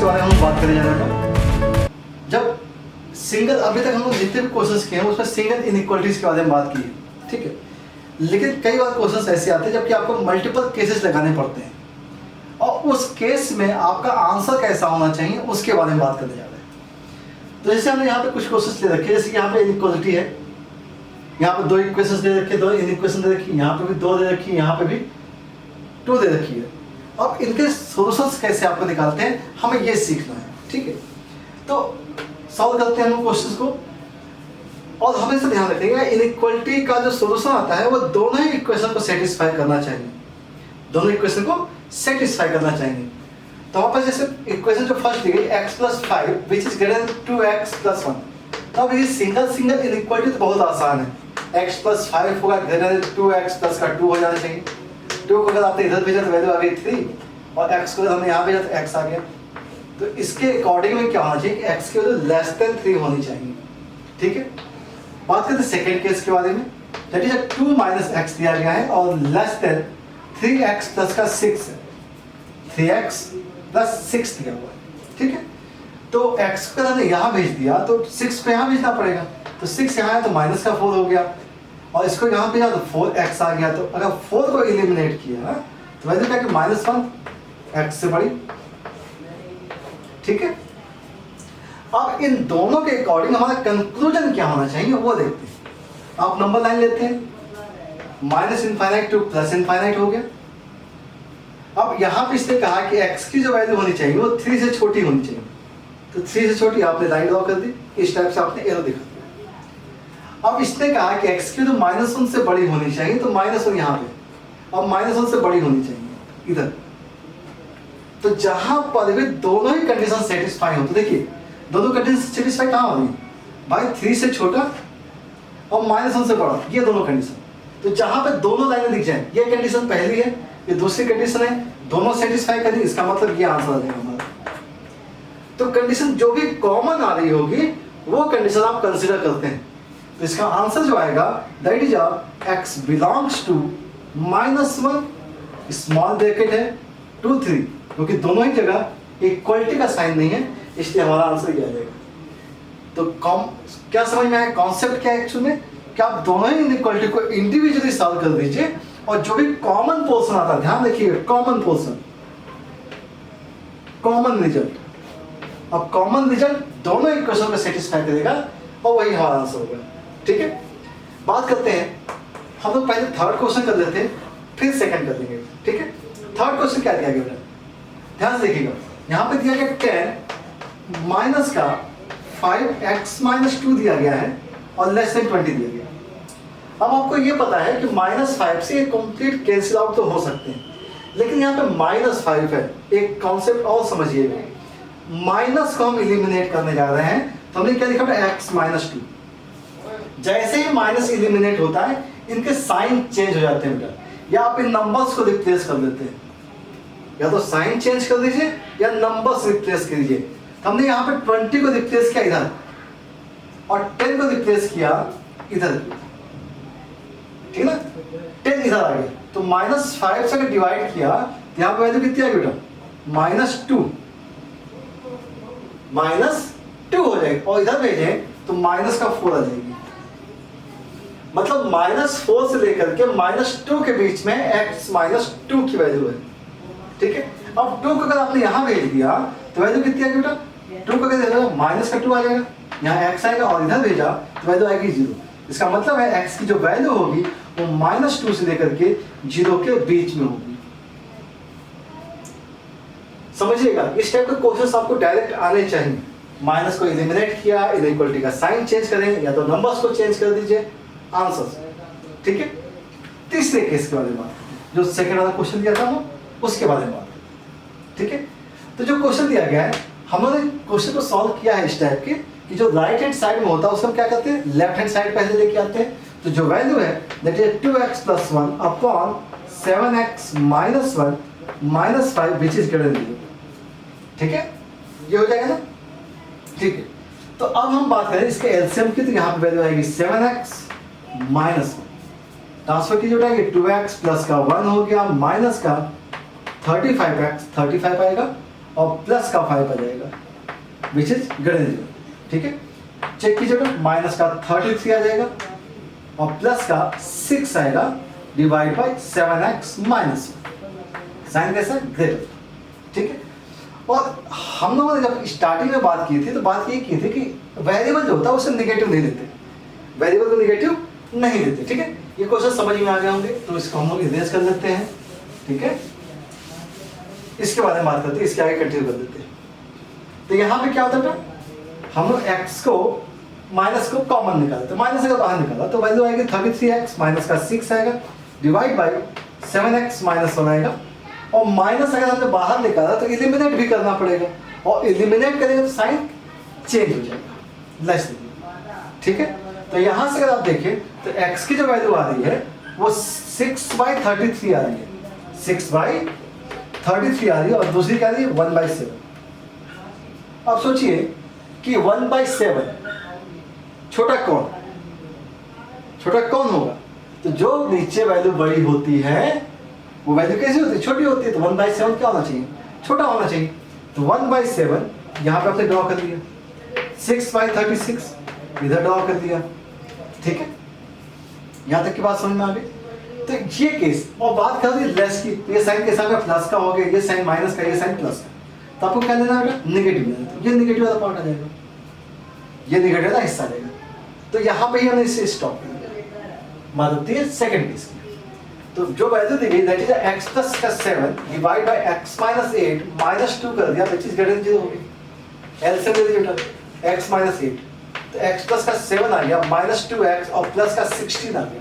बारे में हम बात करें जाएगा। जब सिंगल, अभी तक हम लोग जितने भी क्वेश्चंस किए हैं उसमें सिंगल इनइक्वालिटीज के बारे में बात की है, ठीक है। लेकिन कई बार क्वेश्चंस ऐसे आते हैं जबकि आपको मल्टीपल केसेस लगाने पड़ते हैं और उस केस में आपका आंसर कैसा होना चाहिए उसके बारे में बात करने जा रहे हैं। तो जैसे हमने यहाँ पे कुछ क्वेश्चंस ले रखे हैं, जैसे कि यहाँ पे इनइक्वालिटी है, यहाँ पे दो इक्वेशंस दे रखे, दो इनइक्वेशन दे रखी, यहाँ पे भी दो दे रखी, यहाँ पे भी टू दे रखी है। अब इनके सॉल्यूशंस कैसे आपको निकालते हैं हमें ये सीखना है, ठीक है। तो सॉल्व करते हैं हम क्वेश्चंस को और हमेशा ध्यान रखिएगा इनइक्वालिटी का जो सॉल्यूशन आता है वो दोनों ही इक्वेशन को सेटिस्फाई करना चाहिए, दोनों इक्वेशन को सेटिस्फाई करना चाहिए। तो वहाँ पर जैसे इक्वेशन जो फर्स्ट दी गई x + 5 which is greater than 2x + 1, तब ये सिंगल इनइक्वालिटी तो बहुत आसान है। x + 5 होगा ग्रेटर देन 2x प्लस का 2 हो जाना चाहिए। 2 को अगर आपने इधर भेजा तो वैल्यू आ गई 3 और x को अगर हमने यहाँ भेजा तो x आ गया। तो इसके अकॉर्डिंग में क्या होना चाहिए कि x की वैल्यू लेस देन 3 होनी चाहिए, ठीक है। बात करते हैं सेकेंड केस के बारे में, दैट इज 2 - x दिया गया है और लेस देन 3x प्लस का 6 है, 3x प्लस 6 दिया हुआ है, ठीक है। तो x को हमने यहाँ भेज दिया तो 6 को यहाँ भेजना पड़ेगा, तो 6 यहाँ है तो माइनस का 4 हो गया और इसको यहाँ भेजा तो 4x आ गया। तो अगर 4 को एलिमिनेट किया तो वैल्यू क्या कि -1 x से बड़ी, ठीक है। अब इन दोनों के अकॉर्डिंग हमारा कंक्लूजन क्या होना चाहिए वो देखते हैं। आप नंबर लाइन लेते हैं, -∞ टू +∞ हो गया। अब यहाँ पे इसने कहा कि x की जो वैल्यू होनी चाहिए वो 3 से छोटी होनी चाहिए, तो 3 से छोटी आपने लाइन ड्रॉ कर दी, इस टाइप से आपने एरो दिखा दिया। अब इसने कहा कि x की जो -1 से बड़ी होनी चाहिए, तो -1 यहाँ पे, अब -1 से बड़ी होनी चाहिए इधर। तो जहां पर भी दोनों ही कंडीशन सेटिस्फाई हो, तो देखिए दोनों कंडीशन सेटिस्फाई कहाँ हो रही भाई, 3 से छोटा और -1 से बड़ा, ये दोनों कंडीशन। तो जहां पे दोनों लाइनें दिख जाए, ये कंडीशन पहली है, ये दूसरी कंडीशन है, दोनों सेटिस्फाई करें, इसका मतलब ये आंसर आ जाएगा हमारा। तो कंडीशन जो भी कॉमन आ रही होगी वो कंडीशन आप कंसीडर करते हैं। तो इसका आंसर जो आएगा that is x belongs to -1 small bracket है 2 3, क्योंकि दोनों ही जगह इक्वलिटी का साइन नहीं है, इसलिए हमारा आंसर ये आ जाएगा। तो क्या समझ में आया, कॉन्सेप्ट क्या है एक्चुअल में, कि आप दोनों ही इनइक्वालिटी को इंडिविजुअली सॉल्व कर दीजिए और जो भी कॉमन पोर्शन आता है, ध्यान रखिए कॉमन पोर्शन, कॉमन रिजल्ट, अब कॉमन रिजल्ट दोनों इक्वेशन को सेटिस्फाई करेगा और वही हमारा आंसर होगा, ठीक है। बात करते हैं, हम लोग पहले थर्ड क्वेश्चन कर लेते हैं फिर सेकंड कर लेंगे, ठीक है। थर्ड क्वेश्चन क्या दिया गया, ध्यान से देखिएगा, यहाँ पे दिया गया 10 माइनस का 5x - 2 दिया गया है और लेस देन 20 दिया गया। अब आपको ये पता है कि -5 से कंप्लीट कैंसिल आउट तो हो सकते हैं, लेकिन यहाँ पे -5 है। एक कॉन्सेप्ट और समझिएगा, माइनस को हम एलिमिनेट करने जा रहे हैं, तो हमने क्या लिखा था x - 2। जैसे ही माइनस एलिमिनेट होता है इनके साइन चेंज हो जाते हैं बेटा, या आप इन नंबर्स को रिप्लेस कर देते हैं, या तो साइन चेंज कर दीजिए या नंबर्स रिप्लेस कर दीजिए। तो हमने यहाँ पे 20 को रिप्लेस किया इधर और 10 को रिप्लेस किया इधर, ठीक है ना, 10 इधर आ गया। तो -5 से अगर डिवाइड किया तो यहाँ पे वैल्यू कितनी आ गई बेटा, -2 हो जाएगी और इधर भेजे तो -4 आ जाएगी। मतलब -4 से लेकर के -2 के बीच में x - 2 की वैल्यू है, ठीक है। अब 2 को अगर आपने यहाँ भेज दिया तो वैल्यू कितनी आएगी बेटा, 2 को कैसे -2 आ जाएगा, यहाँ x आएगा और इधर भेजा तो वैल्यू आएगी 0। इसका मतलब है x की जो वैल्यू होगी वो -2 से लेकर के 0 के बीच में होगी। समझिएगा, इस टाइप के क्वेश्चंस आपको डायरेक्ट आने चाहिए। माइनस को एलिमिनेट किया, इनइक्वालिटी का साइन चेंज करें या तो नंबर्स को चेंज कर दीजिए, आंसर, ठीक है। तीसरे केस के बारे में बात, जो सेकंड वाला क्वेश्चन दिया था वो उसके बारे में बात, ठीक है। तो जो क्वेश्चन दिया गया है, हमने क्वेश्चन को सॉल्व किया है इस टाइप के कि जो राइट हैंड साइड में होता है उसको हम क्या करते हैं, लेफ्ट हैंड साइड पहले लेके आते हैं। तो जो वैल्यू है that is 2x + 1 upon 7x - 1 - 5 which is greater than 0, ठीक है, ये हो जाएगा ना, ठीक है। तो अब हम बात करें इसके एलसीएम की, तो यहाँ पे वैल्यू आएगी 7x - 1, ट्रांसफर की जो उठाएगी 2x प्लस का 1 हो गया माइनस का 35x 35 आएगा और प्लस का 5 आ जाएगा विच इज ग्रेटर देन 0। ठीक है, चेक कीजिएगा, माइनस का 33 आ जाएगा और प्लस का 6 आएगा divide by 7x minus, sign कैसा ग्रेटर। ठीक है, और हम लोगों ने जब स्टार्टिंग में बात की थी तो बात ये की थी कि वेरिएबल जो होता है उसे निगेटिव नहीं लेते, वेरिएबल को निगेटिव नहीं लेते। ठीक है, ये क्वेश्चन समझ में आ गए होंगे, तो इसको हम लोग इरेज कर लेते हैं। ठीक है, इसके बारे में बात करते हैं, इसके आगे कंटिन्यू कर देते हैं। तो यहाँ पे क्या होता है, हम लोग x को माइनस को कॉमन निकालते हैं, माइनस अगर बाहर निकाला तो वैल्यू आएगी 33x, माइनस का 6 आएगा डिवाइड बाई 7x माइनस 1 आएगा, और माइनस अगर हमने बाहर निकाला तो इलिमिनेट भी करना पड़ेगा, और इलिमिनेट करेंगे तो साइन चेंज हो जाएगा, लेस देन। ठीक है, तो यहाँ से अगर आप देखें तो x की जो वैल्यू आ रही है वो 6/33 आ रही है, 6/33 आ रही है, और दूसरी क्या आ रही है 1/7। अब सोचिए कि 1/7 छोटा कौन होगा, तो जो नीचे वैल्यू बड़ी होती है वो वैल्यू कैसी होती है, छोटी होती है, तो 1/7 क्या होना चाहिए, छोटा होना चाहिए। तो 1/7 यहाँ पे आपने ड्रॉ कर दिया, 6/36 इधर ड्रॉ कर दिया। ठीक है, यहाँ तक की बात समझ में आ गई। तो ये केस, और बात कर रही लेस की, ये साइन के साथ प्लस का हो गया, ये साइन माइनस का, ये साइन प्लस का, तो आपको क्या लेना बेटा, नेगेटिव लेना। तो ये नेगेटिव वाला पार्ट आ जाएगा, ये नेगेटिव वाला हिस्सा रहेगा। तो यहाँ पे ही हमने इसे स्टॉप कर दिया। बात होती है सेकंड केस की। तो जो वैल्यू दी गई दैट इज x प्लस का 7 divide by x minus 8 minus 2 कर दिया, विच इज ग्रेटर देन 0 हो गई। एलसीएम दे दीजिए बेटा, x माइनस 8, तो x प्लस का 7 आ गया, माइनस 2x और प्लस का 16 आ गया।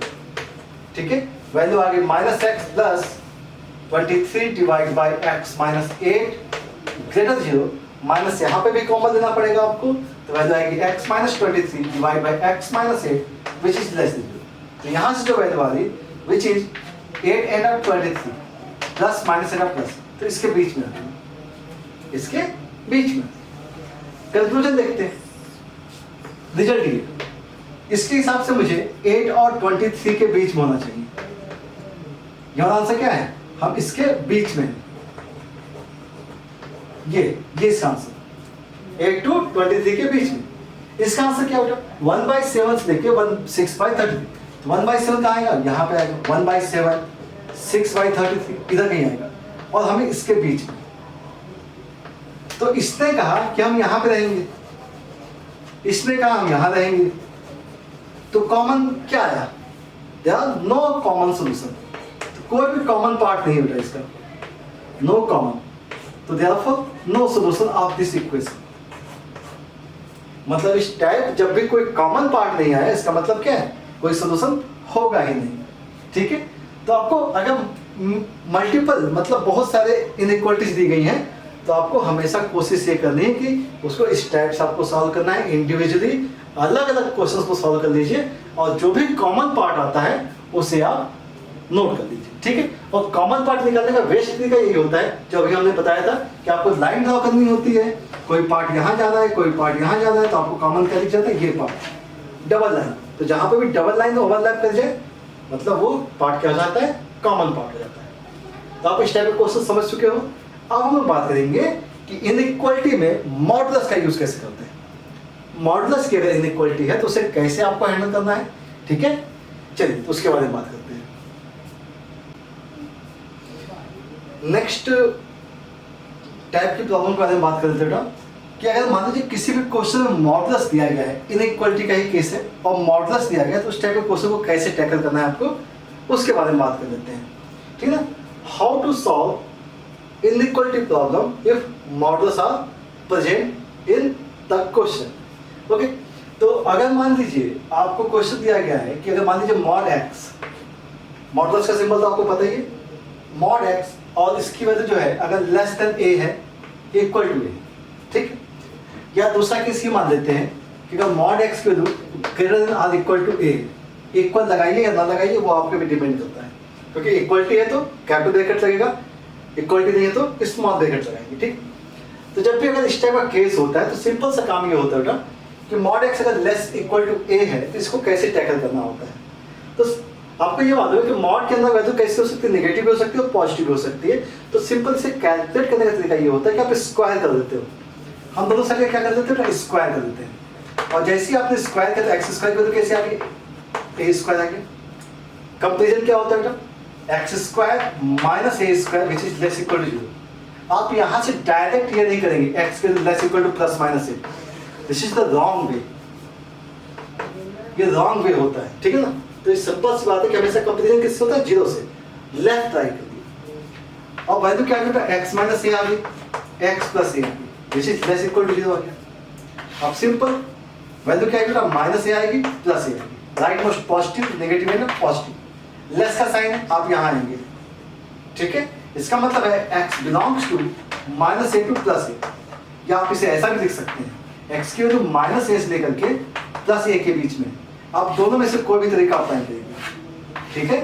ठीक है, वैल्यू आ गई minus x plus 23 divide by x minus 8 greater 0, minus यहाँ पे भी कॉमन लेना पड़ेगा आपको, तो वैल्यू आएगी x minus 23 divide by x minus 8 which is less than 0। तो यहाँ से जो वैल्यू आ रही which is 8 end of 23 plus minus end of plus, तो इसके बीच में, इसके बीच में कंक्लूजन देखते हैं। रिजल्ट ये, इसके हिसाब से मुझे 8 और 23 के बीच में होना चाहिए। यहाँ आंसर क्या है, हम इसके बीच में, ये इसका आंसर 8 to 23 के बीच में। इसका आंसर क्या होगा, 1/7 से लेके 6/33, तो 1/7 कहाँ आएगा, यहाँ पे आएगा 1/7, 6/33 इधर कहीं आएगा, और हमें इसके बीच में। तो इसने कहा कि हम यहाँ पे रहेंगे, इसने कहा हम यहाँ रहेंगे, तो कॉमन क्या आया, there are no common solution, कोई भी कॉमन पार्ट नहीं बेटा इसका, नो कॉमन, तो therefore no solution of this equation. मतलब इस टाइप जब भी कोई कॉमन पार्ट नहीं आया, इसका मतलब क्या है, कोई सॉल्यूशन होगा ही नहीं। ठीक है, तो आपको अगर मल्टीपल मतलब बहुत सारे इनइक्वालिटीज दी गई हैं, तो आपको हमेशा कोशिश ये करनी है कि उसको इस टाइप से आपको सॉल्व करना है, इंडिविजुअली अलग अलग क्वेश्चंस को सॉल्व कर लीजिए, और जो भी कॉमन पार्ट आता है उसे आप नोट कर लीजिए। ठीक है, और कॉमन पार्ट निकालने का बेस्ट तरीका यही होता है, जो अभी हमने बताया था कि आपको लाइन ड्रॉ करनी होती है, कोई पार्ट यहाँ जा रहा है, कोई पार्ट यहाँ जा रहा है, तो आपको कॉमन क्या लिख जाता है, ये पार्ट डबल लाइन। तो जहाँ पे भी डबल लाइन ओवरलैप कर जाए, मतलब वो पार्ट क्या हो जाता है, कॉमन पार्ट हो जाता है। तो आप इस टाइप के क्वेश्चन समझ चुके हो। अब हम लोग बात करेंगे कि इनइक्वालिटी में मॉडुलस का यूज कैसे करते हैं। मॉडुलस की अगर इनइक्वालिटी है तो उसे कैसे आपको हैंडल करना है। ठीक है, चलिए तो उसके बारे में बात करते हैं। नेक्स्ट टाइप की प्रॉब्लम के बारे में बात कर लेते हैं कि अगर मान लीजिए किसी भी क्वेश्चन में मॉडुलस दिया गया है, इनइक्वालिटी का ही केस है और मॉडुलस दिया गया है, तो उस टाइप के क्वेश्चन को कैसे टैकल करना है आपको, उसके बारे में बात कर लेते हैं। ठीक है ना, how to solve inequality problem if modulus are present in the question. Okay, तो अगर मान लीजिए आपको क्वेश्चन दिया गया है कि अगर मान लीजिए मॉड एक्स, मॉडुलस का सिंबल तो आपको पता ही है, मॉड एक्स, और इसकी वजह जो है अगर लेस देन ए है, इक्वल टू ए। ठीक, या दूसरा केस ये मान लेते हैं कि अगर मॉड एक्स की value greater than or equal to a, equal लगाइए या ना लगाइए वो आपके पे डिपेंड करता है, क्योंकि इक्वलिटी है तो कैपिटल ब्रैकेट लगेगा, इक्वलिटी नहीं है तो स्मॉल ब्रैकेट लगाएंगे। ठीक, तो जब भी अगर इस टाइप का केस होता है तो सिंपल सा काम ये होता है कि मॉड एक्स अगर लेस इक्वल टू ए है तो इसको कैसे टैकल करना होता है। तो आपको ये मालूम है कि मॉड के अंदर वैल्यू कैसे हो सकती है, नेगेटिव भी हो सकती है और पॉजिटिव भी हो सकती है। तो सिंपल से कैलकुलेट करने का तरीका ये होता है कि आप स्क्वायर कर देते हो। हम दोनों साइड क्या कर देते हो ना, स्क्वायर कर देते हैं। और जैसे ही आपने स्क्वायर किया तो एक्स स्क्वायर की वैल्यू कैसे आ गई, ए स्क्वायर आ गया। कंपेरिजन क्या होता है बेटा, x square minus a square which is less equal to 0। आप यहाँ से डायरेक्ट ये नहीं करेंगे एक्स के less equal two plus minus A, this is the wrong way, ये रॉन्ग वे होता है, ठीक है ना। तो ये सिंपल सी बात है कि हमेशा कंपेरिजन किससे होता है, जीरो से। लेफ्ट ट्राई कर दिया और वैल्यू क्या बेटा, एक्स माइनस ए आ गई, एक्स प्लस ए आ गई, this is less equal to 0 आ गया। अब सिंपल वैल्यू क्या है बेटा, माइनस ए आएगी प्लस ए आएगी, राइट मोस्ट पॉजिटिव, नेगेटिव है ना पॉजिटिव, लेस का साइन है, आप यहाँ आएंगे, ठीक है। इसका मतलब है x belongs to minus a to plus a, या आप इसे ऐसा भी लिख सकते हैं, एक्स की वैल्यू माइनस ए से लेकर के प्लस ए के बीच में। आप दोनों में से कोई भी तरीका अप्लाई करेंगे, ठीक है।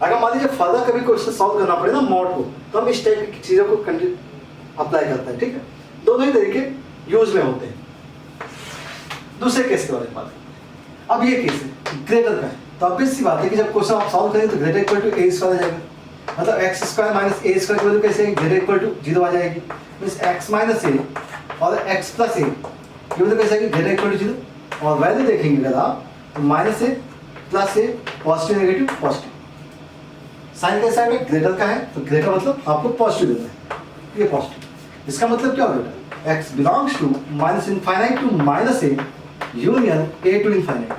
अगर मान लीजिए फर्दर कभी क्वेश्चन सॉल्व करना पड़े ना मॉड को, तो हम इस टाइप की चीज़ों को अप्लाई करते हैं, ठीक है। दोनों ही तरीके यूज में होते हैं। दूसरे केस के बारे में बात करते हैं। अब ये केस है ग्रेटर का है, तो ऑब्वियस सी बात है कि जब क्वेश्चन आप सॉल्व करेंगे तो greater equal to a square आ जाएगा। मतलब x square minus a square की वैल्यू कैसे आएगी, ग्रेटर इक्वल टू 0 आ जाएगी। मींस एक्स माइनस ए और एक्स प्लस ए की वैल्यू कैसे आएगी, ग्रेटर इक्वल टू 0। और वैल्यू देखेंगे अगर आप तो माइनस ए प्लस ए, पॉजिटिव नेगेटिव पॉजिटिव, साइन कैसा है, ग्रेटर का है तो ग्रेटर मतलब आपको पॉजिटिव देना है, ये पॉजिटिव। इसका मतलब क्या होगा, x belongs to minus infinite to minus a union a to infinite,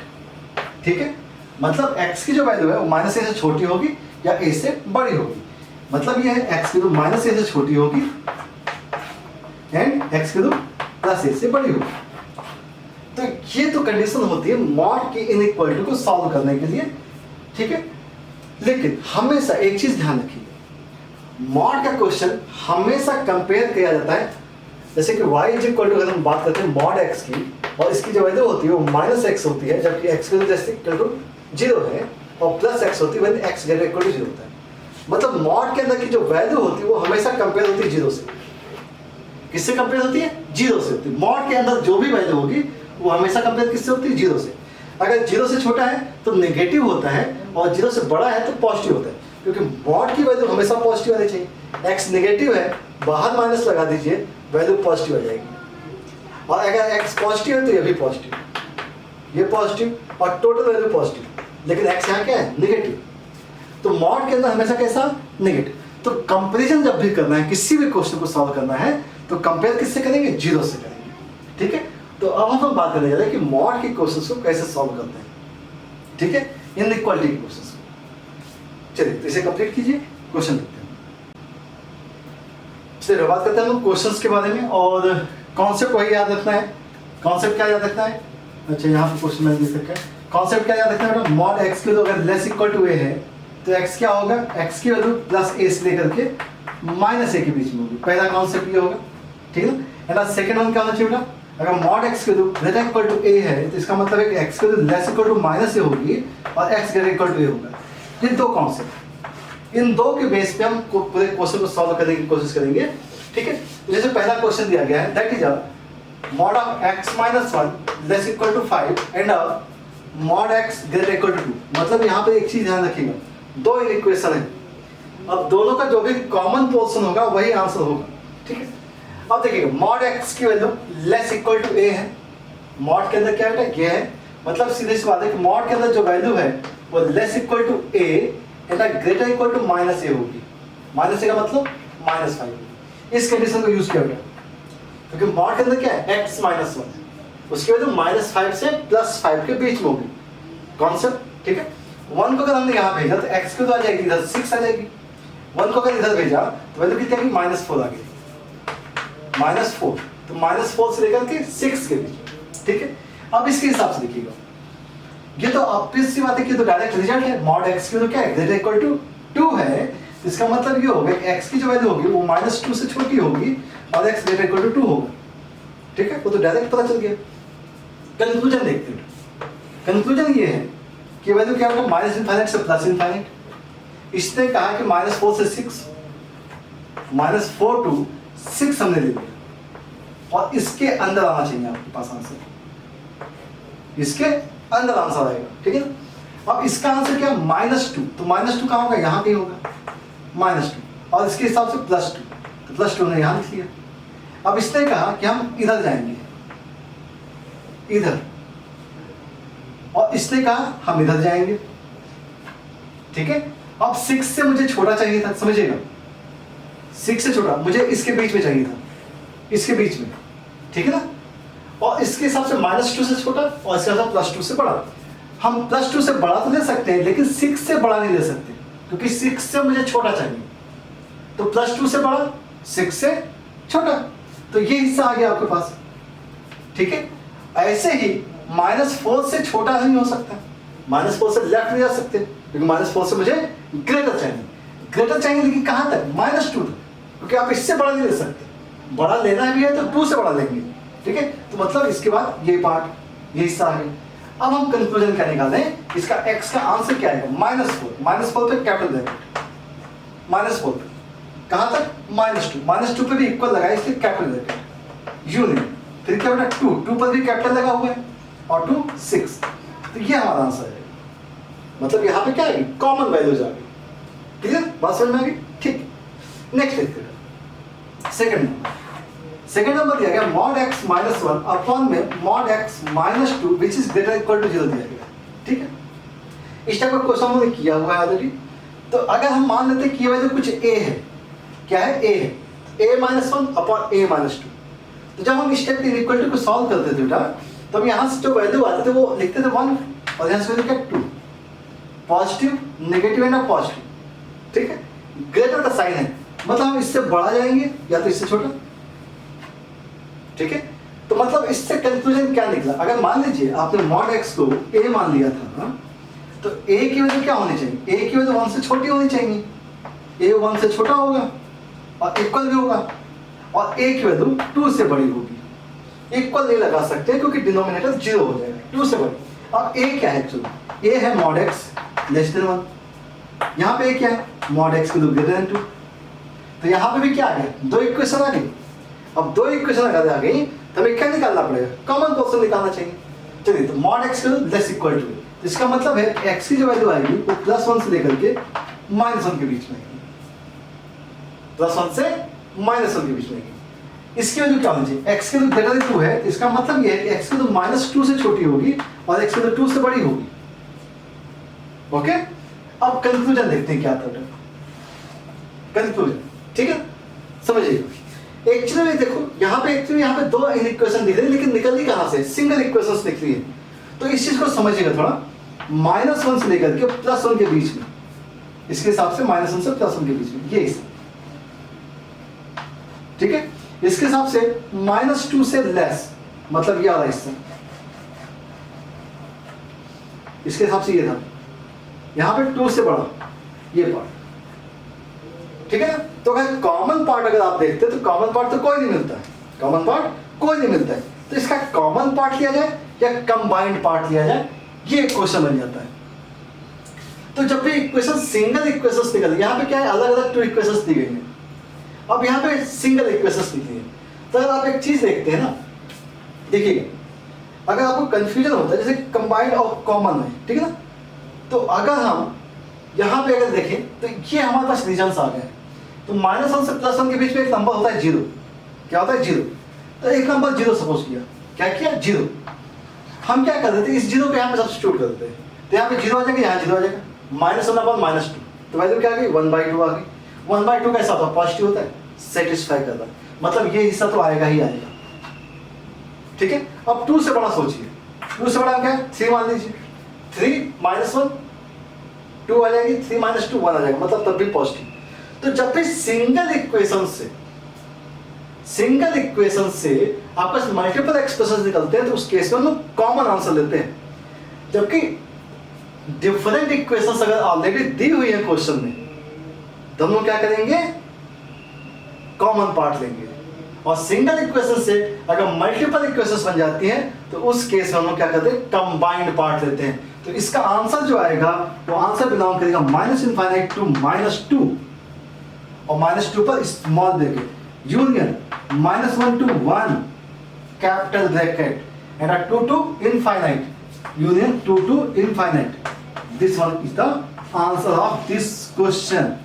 ठीक है। मतलब एक्स की जो वैल्यू है वो माइनस ए से छोटी होगी या ए से बड़ी होगी। मतलब ये है एक्स की वैल्यू माइनस ए से छोटी होगी एंड एक्स की वैल्यू प्लस ए से बड़ी होगी। तो ये तो कंडीशन होती है मॉड की इनइक्वालिटी को सॉल्व करने के लिए, ठीक है। लेकिन हमेशा एक चीज ध्यान रखिए, मॉड का क्वेश्चन हमेशा कंपेयर किया जाता है, जैसे कि y इज इक्वल टू, अगर हम बात करते हैं मॉड x की और इसकी जो वैल्यू होती है वो माइनस एक्स होती है, जबकि x की वैल्यू जैसे इक्वल टू 0 है, और प्लस एक्स होती है when x greater equal to 0 होता है। मतलब मॉड के अंदर की जो वैल्यू होती है वो हमेशा कंपेयर होती है 0 से। किससे कंपेयर होती है, 0 से होती है। मॉड के अंदर जो भी वैल्यू होगी वो हमेशा कंपेयर किससे होती है, 0 से। अगर 0 से छोटा है तो नेगेटिव होता है और 0 से बड़ा है तो पॉजिटिव होता है, क्योंकि मॉड की वैल्यू हमेशा पॉजिटिव आनी चाहिए। एक्स नेगेटिव है, बाहर माइनस लगा दीजिए, वैल्यू पॉजिटिव आ जाएगी। और अगर एक्स पॉजिटिव है तो ये भी पॉजिटिव, ये पॉजिटिव और टोटल वैल्यू पॉजिटिव, लेकिन एक्स यहाँ क्या है, नेगेटिव। तो मॉड के अंदर हमेशा कैसा, नेगेटिव। तो कंपेरिजन जब भी करना है, किसी भी क्वेश्चन को सॉल्व करना है तो कंपेयर किससे करेंगे, 0 से करेंगे, ठीक है। तो अब हम बात करने जा रहे हैं कि मॉड के क्वेश्चन को कैसे सॉल्व करते हैं, ठीक है, इनइक्वालिटी के क्वेश्चन को। चलिए तो इसे कंप्लीट कीजिए, क्वेश्चन लिखते हैं। चलिए बात करते हैं हम क्वेश्चंस के बारे में, और कॉन्सेप्ट वही याद रखना है। कॉन्सेप्ट क्या याद रखना है, अच्छा यहाँ पे क्वेश्चन में लिख रखा है। कॉन्सेप्ट क्या याद रखना है, मॉड एक्स की वैल्यू अगर लेस इक्वल टू ए है तो एक्स क्या होगा, एक्स की वैल्यू प्लस ए से लेकर के माइनस ए के बीच में होगी। पहला कॉन्सेप्ट ये होगा, ठीक है। एंड सेकंड वन क्या होना चाहिए बेटा, अगर मॉड एक्स की value greater equal to a है तो इसका मतलब है कि एक्स की value less equal to minus a होगी और x greater equal to a होगा। ये दो कॉन्सेप्ट, इन दो के बेस पे हम पूरे क्वेश्चन को सॉल्व करने की कोशिश करेंगे, ठीक है। जैसे पहला क्वेश्चन दिया गया है, that is a mod of x minus 1 less equal to 5 and a mod x greater equal to 2। मतलब यहाँ पे एक चीज ध्यान रखिएगा, दो इक्वेशन है, अब दोनों का जो भी कॉमन पोर्शन होगा वही आंसर होगा, ठीक है। अब देखिएगा मॉड x की value less equal to a है, मॉड के अंदर क्या है, ये है। मतलब सीधे सी बात है कि मॉड के अंदर जो वैल्यू है वो less equal to a and greater equal to minus a होगी। माइनस ए का मतलब माइनस 5। इस कंडीशन को यूज किया गया क्योंकि मॉड के अंदर क्या है, x माइनस 1, उसकी वैल्यू माइनस 5 से प्लस 5 के बीच में होगी। कॉन्सेप्ट, ठीक है। 1 को अगर हमने यहाँ भेजा तो x की तो आ जाएगी इधर 6 आ जाएगी, 1 को अगर इधर भेजा तो वैल्यू कितनी आएगी, -4 आ गई, -4। तो -4 से लेकर के 6 के बीच, ठीक है। अब इसके हिसाब से देखिएगा, ये तो ऑब्वियस सी बात है कि तो डायरेक्ट रिजल्ट है। मॉड x की तो क्या है, ग्रेटर इक्वल टू 2 है, इसका मतलब ये होगा x की जो वैल्यू होगी वो -2 से छोटी होगी और x ग्रेटर इक्वल टू 2 होगा, ठीक है। वो तो डायरेक्ट पता चल गया। कंक्लूजन देखते हैं। कंक्लूजन ये है कि वैल्यू क्या होगा, माइनस इनफाइनाइट से प्लस इनफाइनाइट। इसने कहा कि -4 से 6, -4 to 6 हमने ले लिया और इसके अंदर आना चाहिए आपके पास आंसर, इसके अंदर आंसर आएगा, ठीक है। अब इसका आंसर क्या है -2, तो -2 कहाँ होगा, यहाँ पे होगा -2, और इसके हिसाब से +2, तो +2 ने यहाँ लिख लिया। अब इसने कहा कि हम इधर जाएंगे, इधर, और इसने कहा हम इधर जाएंगे, ठीक है। अब 6 से मुझे छोटा चाहिए था, समझिएगा, 6 से छोटा मुझे इसके बीच में चाहिए था, इसके बीच में, ठीक है ना। और इसके हिसाब से -2 से छोटा और इसके हिसाब से +2 से बड़ा। हम +2 से बड़ा तो ले सकते हैं लेकिन 6 से बड़ा नहीं ले सकते, क्योंकि 6 से मुझे छोटा चाहिए, तो +2 से बड़ा 6 से छोटा, तो ये हिस्सा आ गया आपके पास, ठीक है। ऐसे ही -4 से छोटा नहीं हो सकता, -4 से लेफ्ट नहीं जा सकते, क्योंकि -4 से मुझे ग्रेटर चाहिए, लेकिन कहाँ तक, -2 तक, क्योंकि आप इससे बड़ा नहीं ले सकते, बड़ा लेना भी है तो 2 से बड़ा लेंगे, ठीक है। तो मतलब इसके बाद ये पार्ट, ये हिस्सा आ गया। अब हम कंक्लूजन क्या निकालते हैं, इसका x का आंसर क्या आएगा, -4 पे कैपिटल ब्रैकेट, -4 पे कहाँ तक, -2 पे भी इक्वल लगाए इसलिए कैपिटल ब्रैकेट, यूनियन, फिर क्या बेटा 2 पर भी कैपिटल लगा हुआ है, और 2 6, तो ये हमारा आंसर है। मतलब यहाँ पे क्या है, कॉमन वैल्यूज आ गई, क्लियर, बात समझ में आ गई, ठीक। नेक्स्ट देखते हैं सेकंड नंबर दिया गया mod x - 1 अपॉन में mod x - 2 which is greater equal to 0 दिया गया, ठीक है। इस टाइप का क्वेश्चन हमने किया हुआ है ऑलरेडी। तो अगर हम मान लेते हैं कि वैल्यू कुछ a है, क्या है, a है, a - 1 अपॉन a - 2, तो जब हम इस टाइप के इनइक्वालिटी को सॉल्व करते थे बेटा, तब यहाँ से जो वैल्यू आते थे वो लिखते थे 1, और यहाँ से वैल्यू क्या 2, पॉजिटिव, नेगेटिव है ना पॉजिटिव, ठीक है, ग्रेटर का साइन है, मतलब हम इससे बड़ा जाएंगे या तो इससे छोटा, ठीक है। तो मतलब इससे कंक्लूजन क्या निकला, अगर मान लीजिए आपने mod x को a मान लिया था, तो a की वैल्यू क्या होनी चाहिए, a की वैल्यू 1 से छोटी होनी चाहिए, a 1 से छोटा होगा और इक्वल भी होगा, और a की वैल्यू 2 से बड़ी होगी। इक्वल नहीं लगा सकते क्योंकि डिनोमिनेटर 0 हो जाएगा, 2 से बड़ी। अब a क्या है एक्चुअली, a है mod x लेस देन 1, यहाँ पे a क्या है, mod x की वैल्यू ग्रेटर देन 2, तो यहाँ पे भी क्या आ गया, 2 इक्वेशन आ गई। अब 2 इक्वेशन अगर आ गई तो हमें क्या निकालना पड़ेगा, कॉमन पोर्शन निकालना चाहिए। चलिए, तो mod x की वैल्यू लेस इक्वल टू, तो इसका मतलब है x की जो वैल्यू आएगी वो +1 से लेकर के -1 के बीच में आएगी, +1 से -1 के बीच में आएगी। इसकी वैल्यू क्या होनी चाहिए, x की वैल्यू ग्रेटर देन 2 है, तो इसका मतलब ये है कि x की वैल्यू -2 से छोटी होगी और x की वैल्यू 2 से बड़ी होगी, ओके। अब कंक्लूजन देखते हैं क्या आता है, कंक्लूजन, ठीक है, समझिए। एक्चुअली देखो यहाँ पे 2 इक्वेशन दिख रही है, लेकिन निकल रही कहाँ से, सिंगल इक्वेशंस दिख रही है। तो इस चीज को समझिएगा थोड़ा, -1 से लेकर के +1 के बीच में, इसके हिसाब से -1 से +1 के बीच में ये हिस्सा, ठीक है। इसके हिसाब से -2 से लेस, मतलब ये वाला हिस्सा, इसके हिसाब से ये था, यहाँ पे 2 से बड़ा ये पार्ट, ठीक है ना। तो अगर कॉमन पार्ट अगर आप देखते हैं तो कॉमन पार्ट तो कोई नहीं मिलता है, कॉमन पार्ट कोई नहीं मिलता है, तो इसका कॉमन पार्ट लिया जाए या कंबाइंड पार्ट लिया जाए, ये क्वेश्चन बन जाता है। तो जब भी इक्वेशन सिंगल इक्वेशंस निकल, यहाँ पे क्या है, अलग अलग 2 इक्वेशंस दी गई हैं, अब यहाँ पे सिंगल इक्वेशंस निकली है। तो अगर आप एक चीज देखते हैं ना, देखिएगा, अगर आपको कंफ्यूजन होता है जैसे कंबाइंड और कॉमन है, ठीक है ना, तो अगर हम यहाँ पे अगर देखें तो ये हमारे पास रीजन्स आ गए। तो -1 से +1 के बीच में एक नंबर होता है 0, क्या होता है 0, तो एक नंबर 0 सपोज किया, क्या किया 0, हम क्या कर देते हैं, इस 0 को यहाँ पे सब्स्टिट्यूट कर देते हैं, तो यहाँ पे 0 आ जाएगा, यहाँ 0 आ जाएगा, -1/-2, तो वैल्यू क्या आ गई 1/2 आ गई। 1/2 कैसा होता है, पॉजिटिव होता है, सेटिस्फाई करता है, मतलब ये हिस्सा तो आएगा ही आएगा, ठीक है। अब 2 से बड़ा सोचिए, 2 से बड़ा क्या है 3 मान लीजिए, 3 - 1 2 आ जाएगी, 3 - 2 1 आ जाएगा, मतलब तब भी पॉजिटिव। तो जब भी सिंगल इक्वेशन से आपस मल्टीपल एक्सप्रेशन निकलते हैं तो उस केस में हम लोग कॉमन आंसर लेते हैं। जबकि डिफरेंट इक्वेशंस अगर ऑलरेडी दी हुई है क्वेश्चन में, तो हम लोग क्या करेंगे, कॉमन पार्ट लेंगे। और सिंगल इक्वेशन से अगर मल्टीपल इक्वेशंस बन जाती हैं तो उस केस में हम लोग क्या करते हैं, कंबाइंड पार्ट लेते हैं। तो इसका आंसर जो आएगा वो आंसर बिलोंग करेगा -∞ टू -2, और -2 पर small bracket, union -1 to 1 capital bracket, and 2 to infinite, union 2 to infinite, this one is the answer of this question.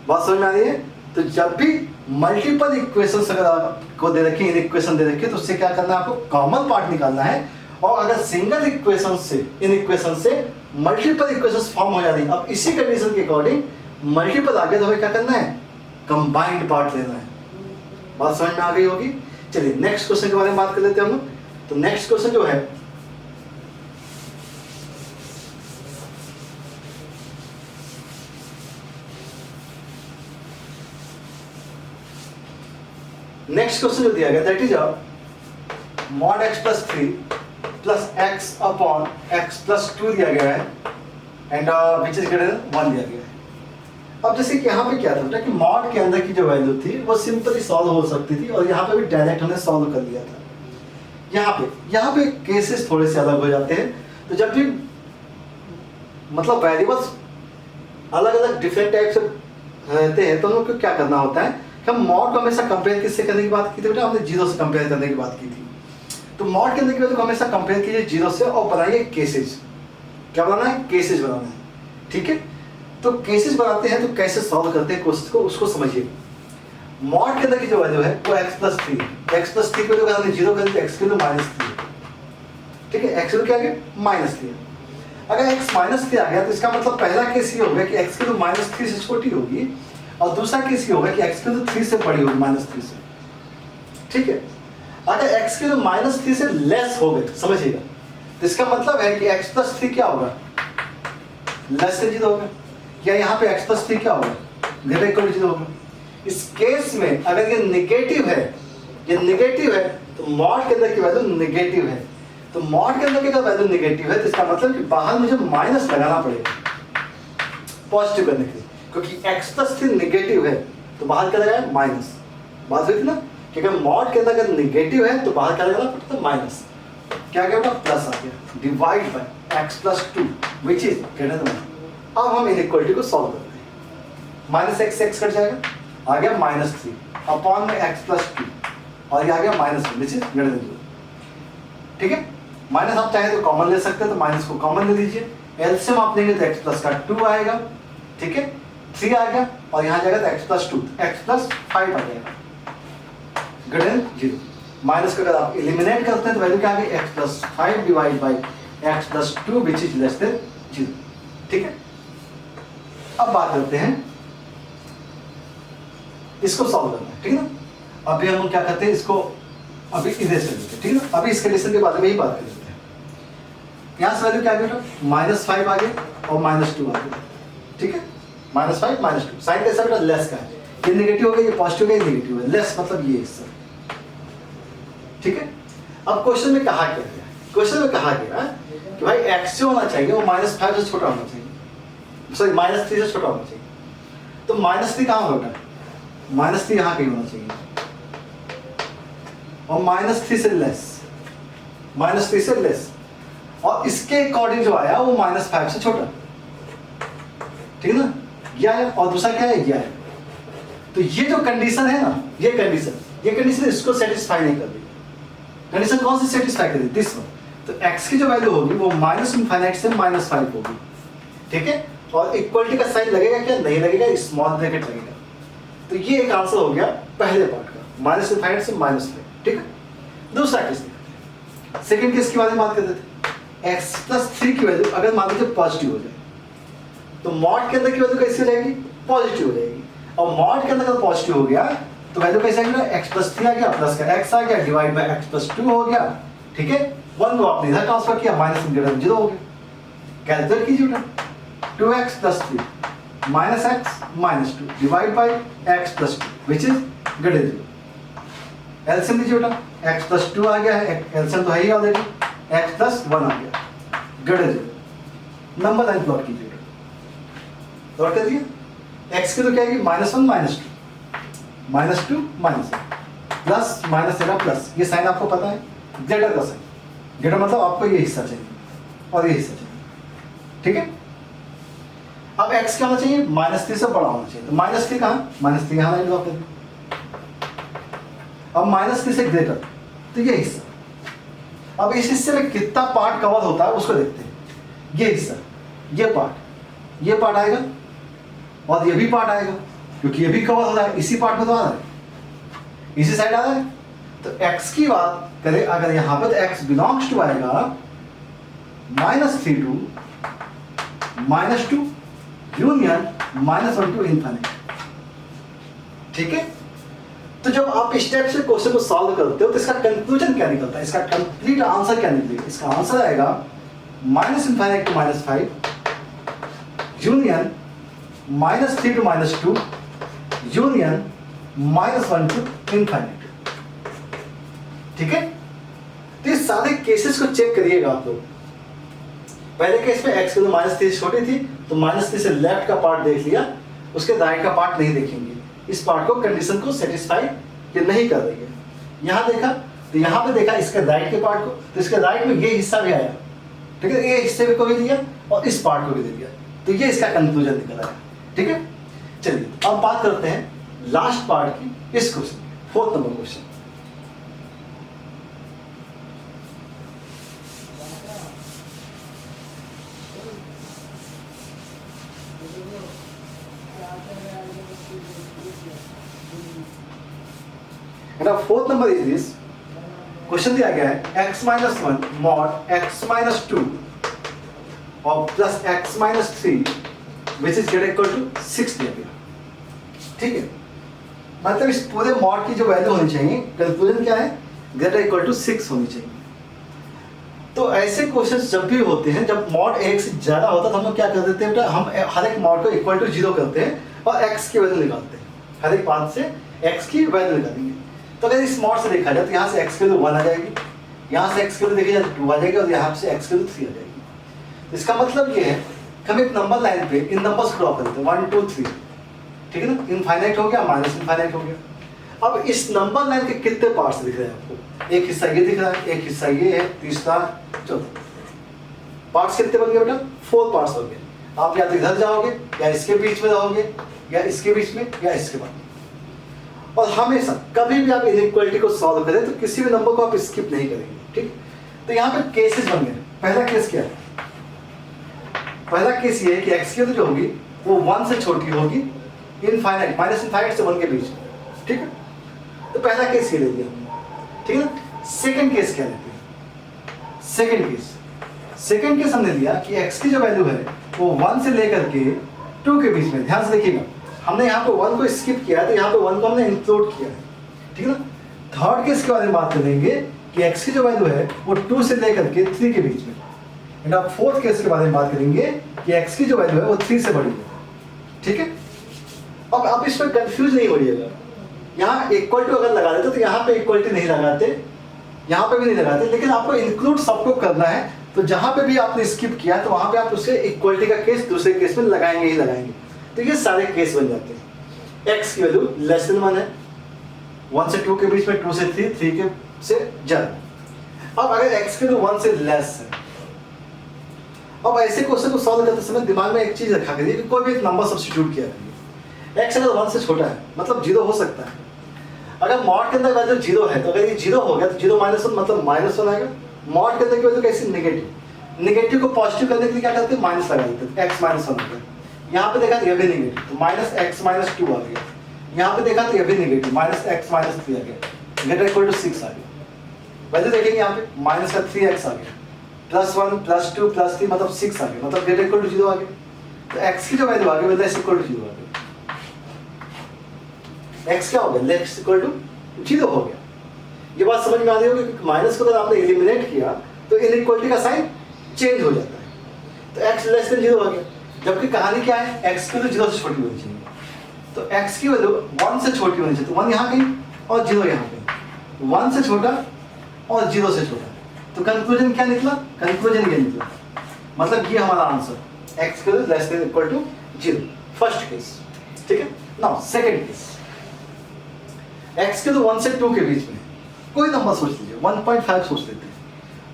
बात समझ में आ रही है? तो जब भी मल्टीपल इक्वेशंस अगर आपको दे रखी है, इक्वेशन दे रखी है, तो उससे क्या करना है, आपको कॉमन पार्ट निकालना है। और अगर सिंगल इक्वेशन से, इन इक्वेशन से मल्टीपल इक्वेशंस फॉर्म हो जा रही है, अब इसी कंडीशन के अकॉर्डिंग मल्टीपल आ गया तो हमें क्या करना है, कंबाइंड पार्ट लेना है। बात समझ में आ गई होगी। चलिए नेक्स्ट क्वेश्चन के बारे में बात कर लेते हैं हम लोग। तो नेक्स्ट क्वेश्चन जो है, नेक्स्ट क्वेश्चन जो दिया गया that is mod x plus 3 plus x upon x plus 2 दिया गया है and which is greater than 1 दिया गया है। अब जैसे कि यहाँ पे क्या था कि mod के अंदर की जो वैल्यू थी वो सिंपली सॉल्व हो सकती थी और यहाँ पे भी डायरेक्ट हमने सॉल्व कर लिया था। यहाँ पे केसेस थोड़े से अलग हो जाते हैं। तो जब भी मतलब वेरिएबल्स अलग अलग डिफरेंट टाइप से रहते हैं तो हम लोग को क्या करना होता है, हम मॉड को हमेशा कंपेयर किससे करने की बात की थी बेटा, हमने जीरो से कंपेयर करने की बात की थी। तो मॉड के अंदर की वैल्यू को हमेशा कंपेयर कीजिए जीरो से और बनाइए केसेज। क्या बनाना है, केसेज बनाना है, ठीक है। तो केसेज बनाते हैं तो कैसे सॉल्व करते हैं क्वेश्चन को, उसको समझिए। मॉड के अंदर की जो वैल्यू है वो x प्लस 3, x प्लस 3 की वैल्यू अगर हमने जीरो कर दी, x की वैल्यू माइनस 3, ठीक है, x की वैल्यू क्या आ गया माइनस 3। अगर x माइनस 3 आ गया तो इसका मतलब पहला केस ये हो गया कि x की वैल्यू माइनस 3 से छोटी होगी और दूसरा केस ये होगा कि x की वैल्यू 3 से बड़ी होगी माइनस 3 से, ठीक है। अगर x की वैल्यू माइनस 3 से लेस हो गई, समझिएगा, तो इसका मतलब है कि x प्लस 3 क्या होगा, लेस से जीरो होगा, या यहाँ पे x प्लस 3 क्या होगा, ग्रेटर इक्वल टू जीरो होगा। इस केस में अगर ये नेगेटिव है, ये नेगेटिव है तो मॉड के अंदर की वैल्यू नेगेटिव है। तो मॉड के अंदर की अगर वैल्यू नेगेटिव है तो इसका मतलब कि बाहर मुझे माइनस लगाना पड़ेगा पॉजिटिव करने के लिए, क्योंकि x प्लस 3 नेगेटिव है तो बाहर क्या लगाया माइनस। बात हुई थी ना कि अगर मॉड के अंदर अगर नेगेटिव है तो बाहर क्या लगाना पड़ता है माइनस। क्या गया बेटा, प्लस आ गया, divide by x plus 2 which is greater than 1। अब हम इनइक्वालिटी को सॉल्व करते हैं। माइनस एक्स एक्स कट जाएगा, आ गया माइनस 3 अपॉन में x प्लस 2 और ये आ गया minus 1 which is greater than 0, ठीक है। माइनस आप चाहे तो कॉमन ले सकते हैं, तो माइनस को कॉमन ले लीजिए, एलसीएम आप लेंगे तो x प्लस का 2 आएगा, ठीक है, 3 आ गया और यहाँ जाएगा तो x प्लस 2, x प्लस 5 आ जाएगा ग्रेटर देन 0। माइनस को अगर आप एलिमिनेट करते हैं तो वैल्यू क्या आ गई, x plus 5 divide by x plus 2 which is less than 0, ठीक है। अब बात करते हैं इसको सॉल्व करना है, ठीक है ना। अभी हम क्या करते हैं, इसको अभी इरेज कर देते हैं, ठीक है ना। अभी इस कंडीशन के बारे में ही बात कर लेते हैं। यहाँ से वैल्यू क्या आ गया, माइनस 5 आ गया और माइनस 2 आ गया, ठीक है, माइनस 5 माइनस 2। साइन कैसा बेटा, लेस का है, ये नेगेटिव हो गया, ये पॉजिटिव है, ये नेगेटिव है, लेस मतलब ये हिस्सा, ठीक है। अब क्वेश्चन में कहा क्या गया, क्वेश्चन में कहा गया कि भाई x जो होना चाहिए वो माइनस 5 से छोटा होना चाहिए, सॉरी माइनस 3 से छोटा होना चाहिए। तो माइनस 3 कहाँ होगा, माइनस 3 यहाँ कहीं होना चाहिए और माइनस 3 से लेस, माइनस 3 से लेस, और इसके अकॉर्डिंग जो आया वो माइनस 5 से छोटा, ठीक है ना, ये आया। और दूसरा क्या है, ये आया। तो ये जो कंडीशन है ना, ये कंडीशन इसको सेटिस्फाई नहीं कर रही। कंडीशन कौन सी सेटिस्फाई करेगी, दिस वन। तो x की जो वैल्यू होगी वो माइनस इनफाइनाइट से माइनस 5 होगी, ठीक है। और इक्वलिटी का साइन लगेगा क्या, नहीं लगेगा, स्मॉल ब्रैकेट लगेगा। तो ये एक आंसर हो गया पहले पार्ट का, माइनस इनफाइनाइट से माइनस 5, ठीक है। दूसरा केस, सेकंड केस के बारे में बात करते थे। x प्लस 3 की वैल्यू अगर मान लीजिए पॉजिटिव हो जाए तो मॉड के अंदर की वैल्यू कैसी हो जाएगी, पॉजिटिव हो जाएगी। और मॉड के अंदर अगर पॉजिटिव हो गया तो वैल्यू कैसे आएगा, x प्लस 3 आ गया, प्लस का x आ गया, डिवाइड बाय x प्लस 2 हो गया, ठीक है। 1 को आपने इधर ट्रांसफर किया, माइनस ग्रेटर देन 0 हो गया। कैलकुलेट कीजिए बेटा, 2x plus 3 minus x minus 2 divide by x plus 2 which is greater than 0। LCM लीजिए बेटा, x प्लस 2 आ गया है, एलसीएम तो है ही ऑलरेडी, x प्लस 1 आ गया, greater than 0। Number line plot कीजिए, प्लॉट कर दिया। x की तो क्या है, minus 1 minus 2 minus 2 minus 1 plus minus तेरा प्लस, ये साइन आपको पता है, ग्रेटर का साइन, ग्रेटर मतलब आपको ये हिस्सा चाहिए और ये हिस्सा चाहिए, ठीक है। अब x क्या होना चाहिए, माइनस 3 से बड़ा होना चाहिए। तो माइनस 3 कहाँ, माइनस 3 यहाँ लाइन ड्रॉ कर दी। अब माइनस 3 से ग्रेटर, तो ये हिस्सा। अब इस हिस्से में कितना पार्ट कवर होता है उसको देखते हैं। ये हिस्सा, ये पार्ट आएगा और ये भी पार्ट आएगा, क्योंकि ये भी कवर हो रहा है, इसी पार्ट में तो आ रहा है, इसी साइड आ रहा है। तो x की बात करें अगर यहां पे, तो x बिलोंग्स टू आएगा -3 to -2 यूनियन -1 to इनफिनिट। ठीक है, तो जब आप इस टाइप से क्वेश्चन को सॉल्व करते हो तो इसका कंक्लूजन क्या निकलता है, इसका कंप्लीट आंसर क्या निकलेगा? इसका आंसर आएगा -∞ to -5 union -3 to -2 union -1 to infinite. ठीक है, तो इस सारे केसेस को चेक करिएगा आप लोग। पहले केस में x की तो -3 छोटी थी, तो -3 से लेफ्ट का पार्ट देख लिया, उसके राइट का पार्ट नहीं देखेंगे। इस पार्ट को, कंडीशन को सेटिस्फाई ये नहीं कर रही है। यहां देखा तो यहां पे देखा इसके राइट के पार्ट को, तो इसके राइट में ये हिस्सा भी आया। ठीक है, ये हिस्से को भी दिया और इस पार्ट को भी दे दिया, तो ये इसका कंक्लूजन निकल आया। ठीक है, चलिए अब बात करते हैं लास्ट पार्ट की, इस question, 4th number question. Now 4th number is this. Question दिया गया है x minus 1 mod x minus 2 और plus x minus 3 which is greater equal to 6 दिया गया। ठीक है, मतलब इस पूरे मॉड की जो वैल्यू होनी चाहिए, कंक्लूजन क्या है, ग्रेटर इक्वल टू 6 होनी चाहिए। तो ऐसे क्वेश्चंस जब भी होते हैं, जब मॉड 1 से ज़्यादा होता है तो हम लोग क्या कर देते हैं बेटा, हम हर एक मॉड को इक्वल टू 0 करते हैं और x की वैल्यू निकालते हैं। हर एक पाथ से x की वैल्यू निकालेंगे। तो अगर इस मॉड से देखा जाए तो यहाँ से x की वैल्यू 1 आ जाएगी, यहाँ से x की वैल्यू देखी जाए तो 2 आ जाएगी और यहाँ से x की वैल्यू 3 आ जाएगी। इसका मतलब ये है कि हम एक नंबर लाइन पे इन नंबर्स को ड्रॉ कर देते हैं 1 2 3। ठीक है ना, इनफाइनाइट हो गया, माइनस इनफाइनाइट हो गया। अब इस नंबर लाइन के कितने पार्ट्स दिख रहे हैं आपको? एक हिस्सा ये दिख रहा है, एक हिस्सा ये है, तीसरा चौथा। पार्ट्स कितने बन गए बेटा? 4 पार्ट्स हो गए। आप या तो इधर जाओगे या इसके बीच में रहोगे या इसके बीच में या इसके बाद। और हमेशा कभी भी आप इनइक्वालिटी को सॉल्व करें तो किसी भी नंबर को आप स्किप नहीं करेंगे। ठीक, तो यहाँ पे केसेस बन गए। पहला केस क्या है? पहला केस ये है कि x की वैल्यू जो होगी वो 1 से छोटी होगी, इनफाइनाइट, माइनस इनफाइनाइट से 1 के बीच। ठीक है, तो पहला केस ये ले लिया हमने। ठीक है ना, सेकंड केस क्या लेते हैं? सेकंड केस हमने लिया कि x की जो वैल्यू है वो 1 से लेकर के 2 के बीच में। ध्यान से देखिएगा, हमने यहाँ पे 1 को स्किप किया है तो यहाँ पे 1 को हमने इंक्लूड किया है। ठीक है ना, थर्ड केस के बारे में बात करेंगे कि x की जो वैल्यू है वो 2 से लेकर के 3 के बीच में। एंड अब फोर्थ केस के बारे में बात करेंगे कि x की जो वैल्यू है वो 3 से बड़ी है। ठीक है, अब आप इस पर कंफ्यूज नहीं होइएगा। यहाँ इक्वल टू अगर लगा देते तो यहाँ पे इक्वलिटी नहीं लगाते, यहाँ पे भी नहीं लगाते, लेकिन आपको इंक्लूड सबको करना है। तो जहाँ पे भी आपने स्किप किया तो वहाँ पे आप उससे इक्वलिटी का केस दूसरे केस में लगाएंगे ही लगाएंगे। तो ये सारे केस बन जाते हैं। x की वैल्यू लेस देन 1 है, 1 से 2 के बीच में, 2 से 3, 3 के से ज़्यादा। अब अगर x की वैल्यू 1 से लेस है, अब ऐसे क्वेश्चन को सॉल्व करते समय दिमाग में एक चीज रखा करिए कि कोई भी एक नंबर सब्स्टिट्यूट किया करिए। x अगर 1 से छोटा है मतलब 0 हो सकता है। अगर मॉड के अंदर वैल्यू 0 है तो अगर ये 0 हो गया तो 0 - 1 मतलब -1 आएगा। मॉड के अंदर की वैल्यू कैसी? नेगेटिव को पॉजिटिव करने के लिए क्या करते हैं? माइनस लगा देते हैं, x - 1 हो गया। यहाँ पे देखा तो ये भी नेगेटिव, तो -x - 2 आ गया। यहाँ पे देखा तो ये भी नेगेटिव, -x - 3 आ गया, ग्रेटर इक्वल टू 6 आ गया। वैल्यू देखेंगे यहाँ पे -3x आ गया, +1 +2 +3 मतलब 6 आ गया, मतलब ग्रेटर इक्वल टू 0 आ गया। तो x की जो वैल्यू आ गई वो लेस इक्वल टू 0 आ गया। x क्या हो गया? लेस इक्वल टू 0 हो गया। ये बात समझ में आ रही होगी कि माइनस को अगर आपने एलिमिनेट किया तो इनइक्वालिटी का साइन चेंज हो जाता है। तो x लेस देन 0 आ गया, जबकि कहानी क्या है? x की वैल्यू 0 से छोटी होनी चाहिए। तो x की वैल्यू 1 से छोटी होनी चाहिए, तो 1 यहाँ कहीं और 0 यहाँ कहीं, 1 से छोटा और 0 से छोटा। तो कंक्लूजन क्या निकला? कंक्लूजन ये निकला, मतलब ये हमारा आंसर, x की value less than equal to 0, first case. ठीक है, नाउ सेकंड केस, x की वैल्यू 1 से 2 के बीच में कोई नंबर सोच लीजिए, 1.5 सोच लेते हैं।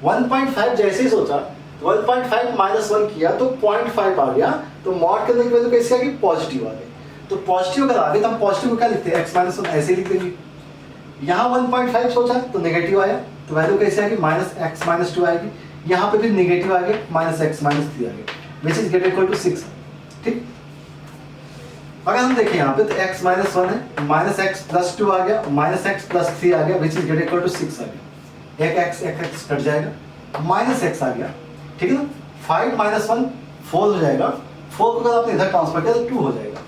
1.5 जैसे ही सोचा, 1.5 - 1 किया तो 0.5 आ गया, तो मॉड करने की वैल्यू कैसे आ गई? पॉजिटिव आ गई। तो पॉजिटिव अगर आ गई तो हम पॉजिटिव को क्या लिखते हैं? x - 1 ऐसे ही लिख देंगे। यहाँ 1.5 सोचा तो नेगेटिव आया, तो वैल्यू कैसे आएगी, -x - 2 आएगी। यहाँ पे भी नेगेटिव आ गया, -x - 3 आ गया, which is greater equal to 6। ठीक, अगर हम देखें यहाँ पे तो x - 1 है, -x + 2 आ गया, -x + 3 आ गया, which is greater equal to 6 आ गया। एक x कट जाएगा, -x आ गया, ठीक है ना। 5 - 1 4 हो जाएगा, 4 को अगर आपने इधर ट्रांसफर किया तो 2 हो जाएगा,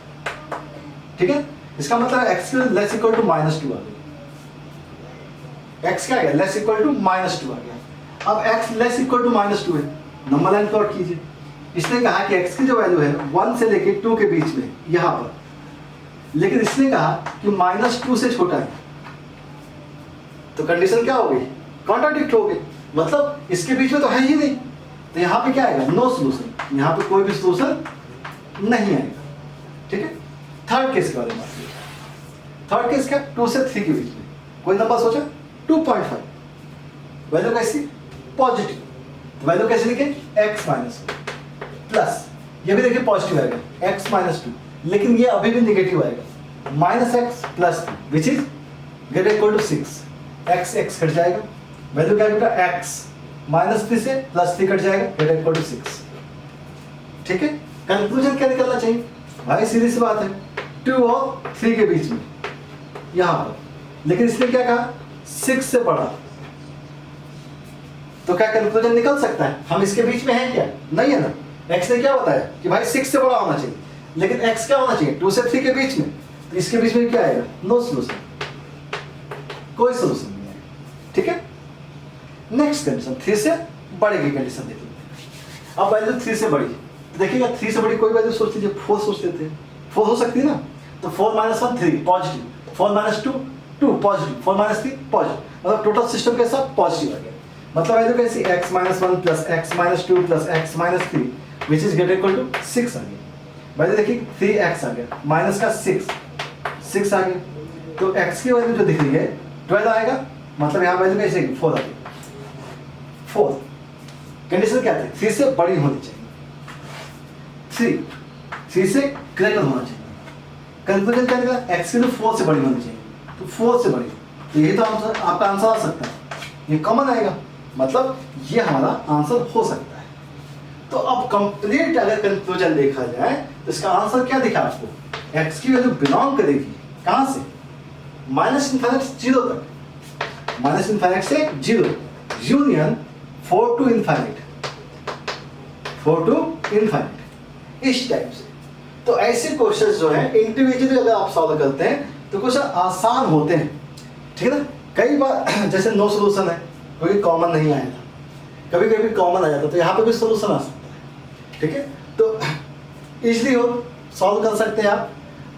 ठीक है। इसका मतलब x लेस इक्वल टू -2 आ गया, x क्या आ गया, लेस इक्वल टू -2 आ गया। अब x लेस इक्वल टू -2 है, नंबर लाइन प्लॉट कीजिए। इसने कहा कि x की जो वैल्यू है 1 से लेके 2 के बीच में यहाँ पर, लेकिन इसने कहा कि -2 से छोटा है, तो कंडीशन क्या हो गई, कॉन्ट्राडिक्ट हो गई, मतलब इसके बीच में तो है ही नहीं, तो यहाँ पे क्या आएगा, नो सोल्यूशन, यहाँ पे कोई भी सोल्यूशन नहीं आएगा, ठीक है। थर्ड केस के बारे में बात करें। थर्ड केस क्या, 2 से 3 के बीच में कोई नंबर सोचा, 2.5, वैल्यू कैसी, पॉजिटिव, वैल्यू कैसे लिखे, x - 1 प्लस, ये भी देखिए पॉजिटिव आएगा, x - 2, लेकिन ये अभी भी नेगेटिव आएगा, -x + 3 which is greater equal to 6, x cut जाएगा, वैल्यू क्या बेटा, x -3 से +3 कट जाएगा, ग्रेटर इक्वल टू 6, ठीक है। कंक्लूजन क्या निकलना चाहिए भाई, सीधी सी बात है, 2 और 3 के बीच में यहां पर, लेकिन इसने क्या कहा, 6 से बड़ा, तो क्या कंक्लूजन निकल सकता है, हम इसके बीच में हैं क्या, नहीं है ना। x ने क्या बताया कि भाई 6 से बड़ा होना चाहिए, लेकिन x क्या होना चाहिए, 2 से 3 के बीच में, तो इसके बीच में क्या आएगा, नो सोल्यूशन, कोई सोल्यूशन नहीं आएगा, ठीक है। नेक्स्ट कंडीशन, 3 से बड़े की कंडीशन देखिए। अब वैल्यू 3 से बड़ी, तो देखिएगा 3 से बड़ी कोई वैल्यू सोच लीजिए, 4 सोच लेते हैं, 4 हो सकती है ना, तो 4 - 1 3 पॉजिटिव, 4 - 2 2 पॉजिटिव, 4 - 3 पॉजिटिव, मतलब टोटल सिस्टम के साथ पॉजिटिव आ गया, मतलब वैल्यू कैसी, x - 1 plus x - 2 plus x - 3 which is greater equal to 6 आ गया। वैल्यू देखिए 3x आ गया, माइनस का 6 आ गया, तो x की वैल्यू जो दिख रही है 12 आएगा, मतलब यहाँ वैल्यू कैसे 4 आ गई। 4 कंडीशन क्या थी, 3 से बड़ी होनी चाहिए, 3 से ग्रेटर होना चाहिए। कंक्लूजन क्या निकला, x की तो 4 से बड़ी होनी चाहिए, तो 4 से बड़ी, तो यही तो आंसर, आपका आंसर आ सकता है, ये कॉमन आएगा, मतलब ये हमारा आंसर हो सकता है। तो अब कंप्लीट अगर कंक्लूजन देखा जाए तो इसका आंसर क्या दिखा आपको, x की वैल्यू बिलोंग करेगी कहां से, -∞ से 0 तक, -∞ से 0, यूनियन 4 to ∞, 4 to ∞, इस टाइप से। तो ऐसे क्वेश्चंस जो हैं इंडिविजुअली अगर आप सॉल्व करते हैं तो क्वेश्चन आसान होते हैं, ठीक है ना। कई बार जैसे नो सोल्यूशन है, क्योंकि कॉमन नहीं आया था, कभी कभी कॉमन आ जाता, तो यहाँ पे भी सोल्यूशन आ सकता है, ठीक है। तो इजली हो सॉल्व कर सकते हैं आप।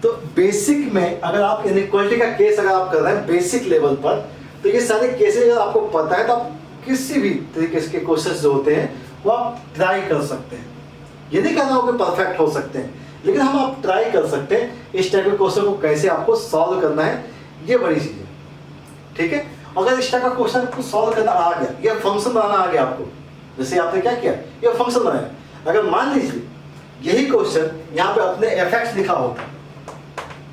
तो बेसिक में अगर आप इनइक्वालिटी का केस अगर आप कर रहे हैं बेसिक लेवल पर, तो ये सारे केसेस अगर आपको पता है तो आप किसी भी तरीके के क्वेश्चंस जो होते हैं वो आप ट्राई कर सकते हैं। ये नहीं कहना हो कि परफेक्ट हो सकते हैं, लेकिन हम आप ट्राई कर सकते हैं इस टाइप के क्वेश्चन को कैसे आपको सॉल्व करना है, ये बड़ी चीज़ है, ठीक है। अगर इस टाइप का क्वेश्चन को सॉल्व करना आ गया, ये फंक्शन बनाना आ गया आपको, जैसे आपने क्या किया, ये फंक्शन बनाया। अगर मान लीजिए यही क्वेश्चन यहाँ पे अपने fx लिखा होता,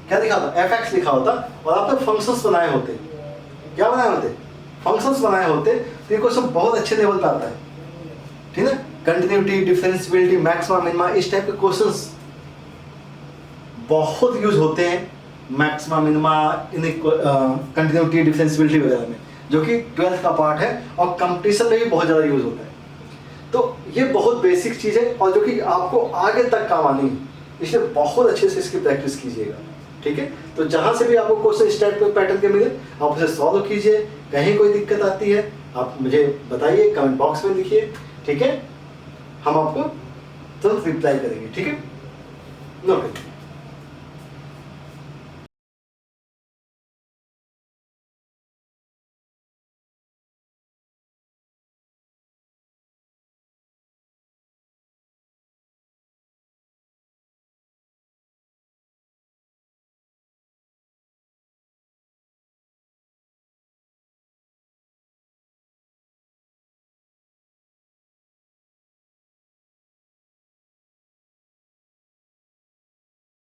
क्या लिखा होता, fx लिखा होता, और आपने फंक्शंस बनाए होते, क्या बनाए होते, फंक्शंस बनाए होते, तो ये क्वेश्चन बहुत अच्छे लेवल पे आता है, ठीक है। कंटिन्यूटी, डिफरेंशियबिलिटी, मैक्सिमा, मिनिमा, इस टाइप के क्वेश्चंस बहुत यूज होते हैं मैक्सिमा, मिनिमा, कंटिन्यूटी, डिफरेंशियबिलिटी वगैरह में, जो कि 12th का पार्ट है और कंपटीशन में भी बहुत ज़्यादा यूज होता है। तो ये बहुत बेसिक चीज़ है और जो कि आपको आगे तक काम आनी है, इसलिए बहुत अच्छे से इसकी प्रैक्टिस कीजिएगा, ठीक है। तो जहाँ से भी आपको क्वेश्चन इस टाइप के पैटर्न के मिले आप उसे सॉल्व कीजिए। कहीं कोई दिक्कत आती है आप मुझे बताइए, कमेंट बॉक्स में लिखिए, ठीक है, हम आपको तुरंत रिप्लाई करेंगे, ठीक है। ओके।